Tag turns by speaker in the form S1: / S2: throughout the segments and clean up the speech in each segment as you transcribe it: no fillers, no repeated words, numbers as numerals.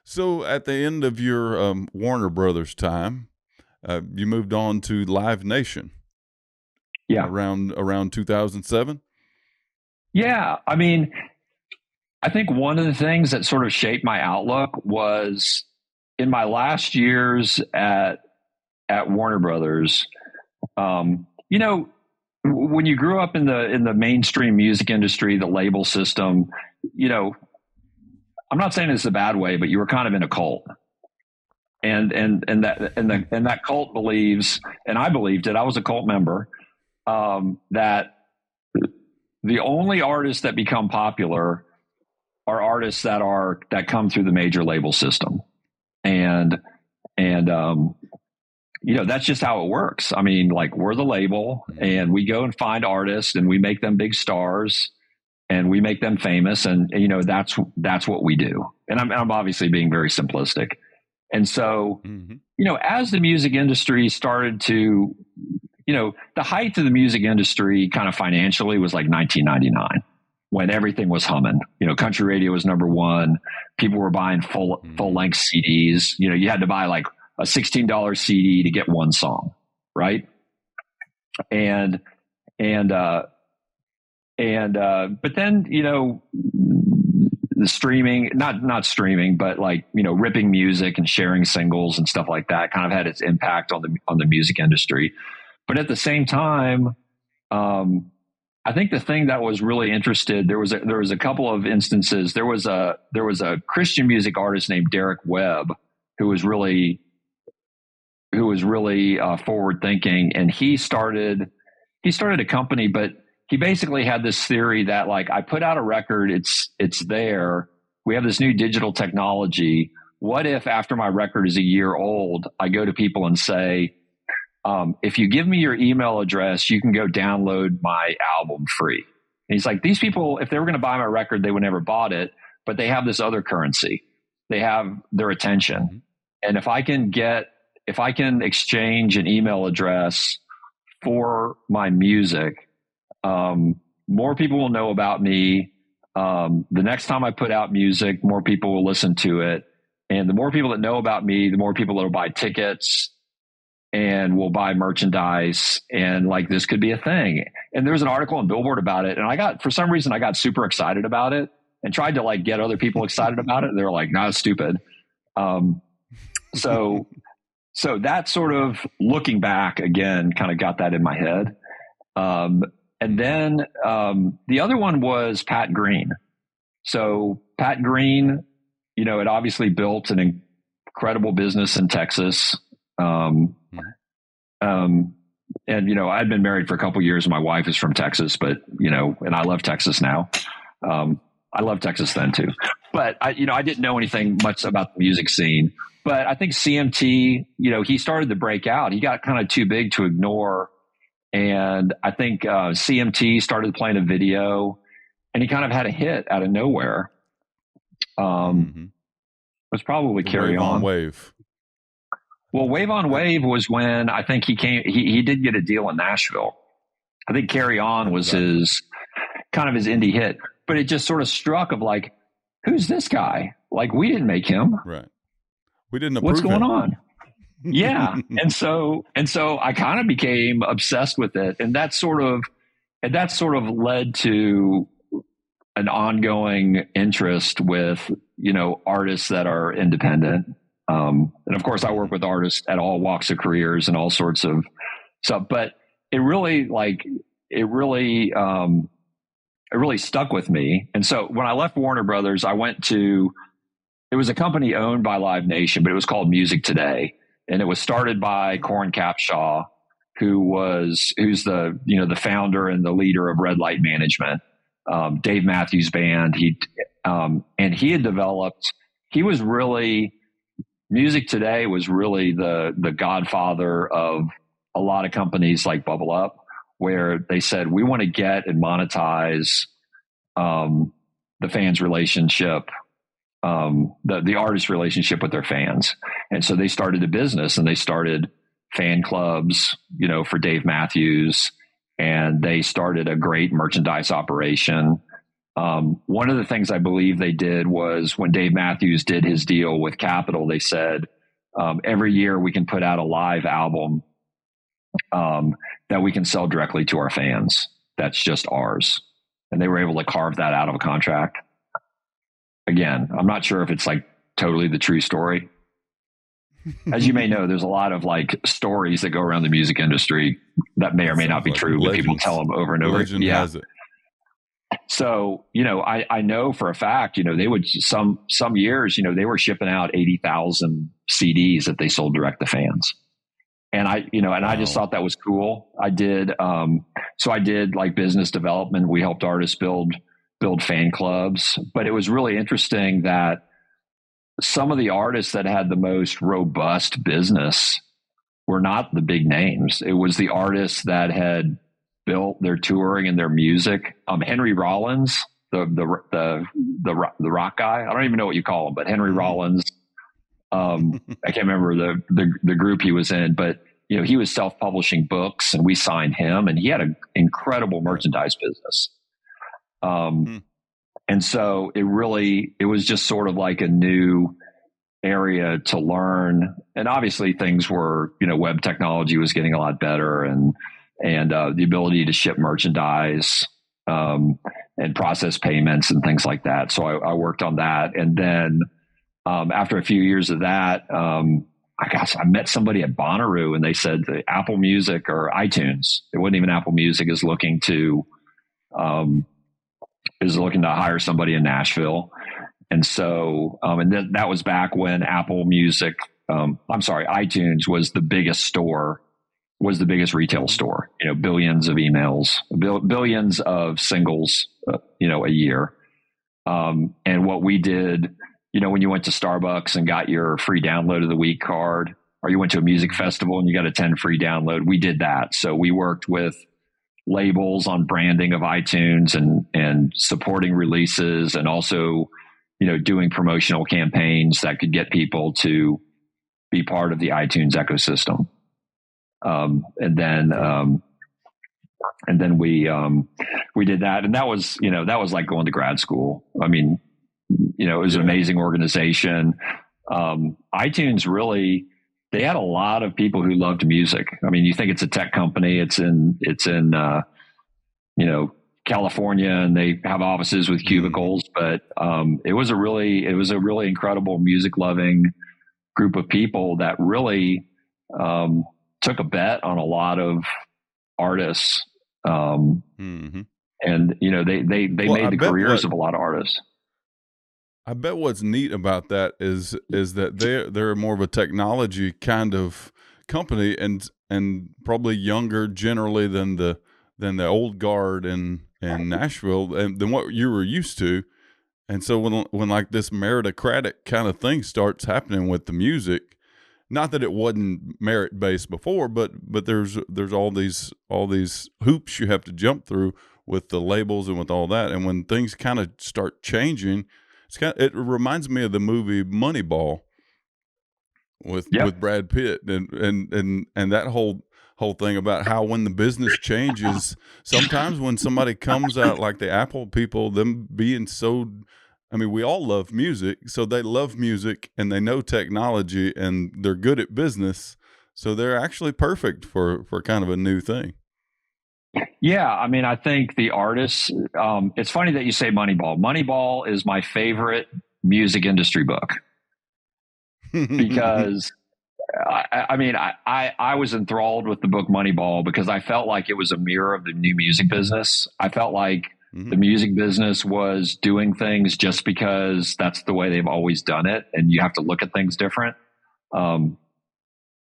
S1: So at the end of your Warner Brothers time, you moved on to Live Nation
S2: Yeah.
S1: around 2007.
S2: Yeah. I mean, I think one of the things that sort of shaped my outlook was in my last years at Warner Brothers. You know, when you grew up in the mainstream music industry, the label system, you know, I'm not saying it's a bad way, but you were kind of in a cult. And that cult believes, and I believed it, I was a cult member, that the only artists that become popular are artists that come through the major label system. And you know, that's just how it works. I mean, like, we're the label and we go and find artists and we make them big stars and we make them famous. And, you know, that's what we do. And I'm obviously being very simplistic. And so, you know, as the music industry started to, you know, the height of the music industry kind of financially was like 1999 when everything was humming. You know, country radio was number one. People were buying full length CDs. You know, you had to buy like a $16 CD to get one song, right? But then, you know, the streaming, not streaming, but like, you know, ripping music and sharing singles and stuff like that kind of had its impact on the music industry. But at the same time, I think the thing that was really interested, there was a couple of instances. There was a Christian music artist named Derek Webb who was really forward thinking, and he started a company, but he basically had this theory that, like, I put out a record, it's there. We have this new digital technology. What if after my record is a year old, I go to people and say, if you give me your email address, you can go download my album free. And he's like, these people, if they were going to buy my record, they would never bought it, but they have this other currency. They have their attention. And if I can exchange an email address for my music, more people will know about me. The next time I put out music, more people will listen to it. And the more people that know about me, the more people that will buy tickets and will buy merchandise. And like, this could be a thing. And there was an article on Billboard about it. And for some reason, I got super excited about it and tried to like get other people excited about it. And they were like, no, it's stupid. So that sort of, looking back again, kind of got that in my head. And then the other one was Pat Green. So Pat Green, you know, had obviously built an incredible business in Texas. And, you know, I'd been married for a couple of years. My wife is from Texas, but, you know, and I love Texas now. I love Texas then too, but I didn't know anything much about the music scene. But I think CMT, you know, he started to break out. He got kind of too big to ignore. And I think CMT started playing a video and he kind of had a hit out of nowhere. It was probably Carry On.
S1: Wave.
S2: Well, Wave on Wave was when I think he did get a deal in Nashville. I think Carry On was his indie hit, but it just sort of struck of like, who's this guy? Like, we didn't make him.
S1: Right. We didn't approve
S2: What's going
S1: him.
S2: on? Yeah. And so I kind of became obsessed with it. And that sort of led to an ongoing interest with, you know, artists that are independent. And of course I work with artists at all walks of careers and all sorts of stuff, but it really stuck with me. And so when I left Warner Brothers, it was a company owned by Live Nation, but it was called Music Today. And it was started by Corin Capshaw, who's the, you know, the founder and the leader of Red Light Management, Dave Matthews Band. And he had developed, Music Today was really the godfather of a lot of companies like Bubble Up, where they said, we want to get and monetize the fans' relationship, the artist relationship with their fans. And so they started a business and they started fan clubs, you know, for Dave Matthews, and they started a great merchandise operation. One of the things I believe they did was when Dave Matthews did his deal with Capitol, they said, every year we can put out a live album that we can sell directly to our fans. That's just ours. And they were able to carve that out of a contract. Again, I'm not sure if it's like totally the true story. As you may know, there's a lot of like stories that go around the music industry that may or may not be true, but people tell them over and over.
S1: Legend has it.
S2: So, I know for a fact, they would some years, they were shipping out 80,000 CDs that they sold direct to fans. And I just thought that was cool. I did, so I did like business development. We helped artists build fan clubs, but it was really interesting that some of the artists that had the most robust business were not the big names. It was the artists that had built their touring and their music. Henry Rollins, the rock guy. I don't even know what you call him, but Henry Rollins. I can't remember the group he was in, but he was self-publishing books, and we signed him, and he had an incredible merchandise business. And so it was just sort of like a new area to learn. And obviously things were, web technology was getting a lot better, and the ability to ship merchandise, and process payments and things like that. So I worked on that. And then, after a few years of that, I met somebody at Bonnaroo, and they said the Apple Music or iTunes, it wasn't even Apple Music, is looking to hire somebody in Nashville. And so, and then that was back when Apple Music, iTunes was the biggest retail store, billions of emails, billions of singles, a year. And what we did, when you went to Starbucks and got your free download of the week card, or you went to a music festival and you got a 10 free download, we did that. So we worked with labels on branding of iTunes and supporting releases, and also, doing promotional campaigns that could get people to be part of the iTunes ecosystem. And then we did that, and that was like going to grad school. I mean, it was an amazing organization. iTunes really, they had a lot of people who loved music. I mean, you think it's a tech company, it's in California, and they have offices with cubicles, but, it was a really incredible music loving group of people that really, took a bet on a lot of artists. And, they made the careers of a lot of artists.
S1: I bet what's neat about that is that they're more of a technology kind of company, and probably younger generally than the old guard in Nashville, and than what you were used to. And so when like this meritocratic kind of thing starts happening with the music, not that it wasn't merit based before, but there's all these hoops you have to jump through with the labels and with all that. And when things kind of start changing, it reminds me of the movie Moneyball with Brad Pitt, and that whole thing about how when the business changes, sometimes when somebody comes out like the Apple people, them being so, I mean, we all love music, so they love music and they know technology and they're good at business, so they're actually perfect for kind of a new thing.
S2: Yeah, I mean, I think the artists, it's funny that you say Moneyball. Moneyball is my favorite music industry book because I was enthralled with the book Moneyball because I felt like it was a mirror of the new music business. I felt like the music business was doing things just because that's the way they've always done it, and you have to look at things different.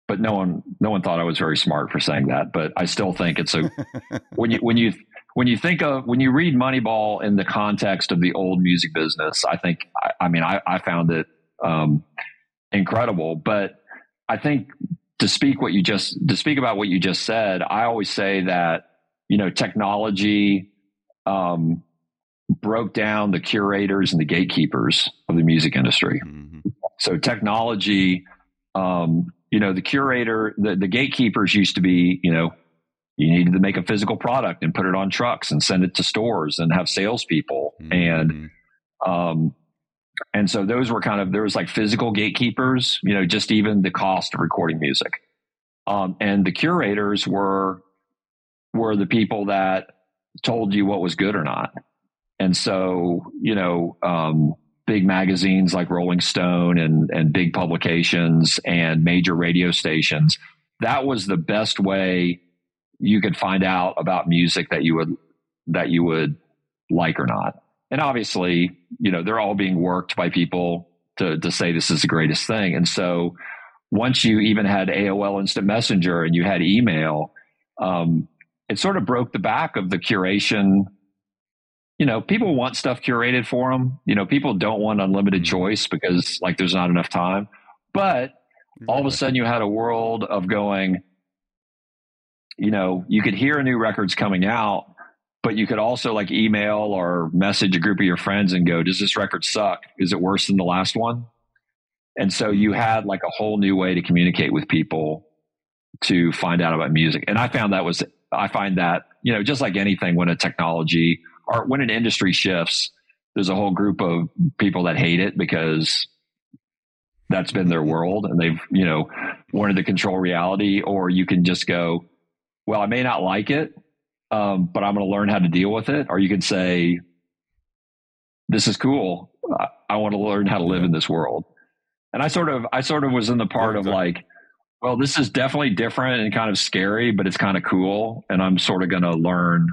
S2: But no one thought I was very smart for saying that. But I still think it's when you read Moneyball in the context of the old music business, I found it incredible. But I think to speak about what you just said, I always say that technology broke down the curators and the gatekeepers of the music industry. So technology. The curator, the gatekeepers used to be, you needed to make a physical product and put it on trucks and send it to stores and have salespeople.
S1: Mm-hmm.
S2: And so those were there was like physical gatekeepers, just even the cost of recording music. And the curators were the people that told you what was good or not. And so, big magazines like Rolling Stone and big publications and major radio stations, that was the best way you could find out about music that you would like or not. And obviously, they're all being worked by people to say this is the greatest thing. And so once you even had AOL Instant Messenger and you had email, it sort of broke the back of the curation. People want stuff curated for them. People don't want unlimited choice because there's not enough time. But all of a sudden you had a world of going, you could hear new records coming out, but you could also email or message a group of your friends and go, does this record suck? Is it worse than the last one? And so you had a whole new way to communicate with people to find out about music. And I find that, just like anything, when a technology or when an industry shifts, there's a whole group of people that hate it because that's been their world and they've, wanted to control reality. Or you can just go, well, I may not like it, but I'm going to learn how to deal with it. Or you can say, this is cool. I want to learn how to live in this world. And I sort of was in the part of well, this is definitely different and kind of scary, but it's kind of cool. And I'm sort of going to learn.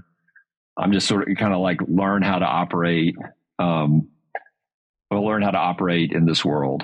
S2: I'm just sort of kind of learn how to operate. I'll learn how to operate in this world.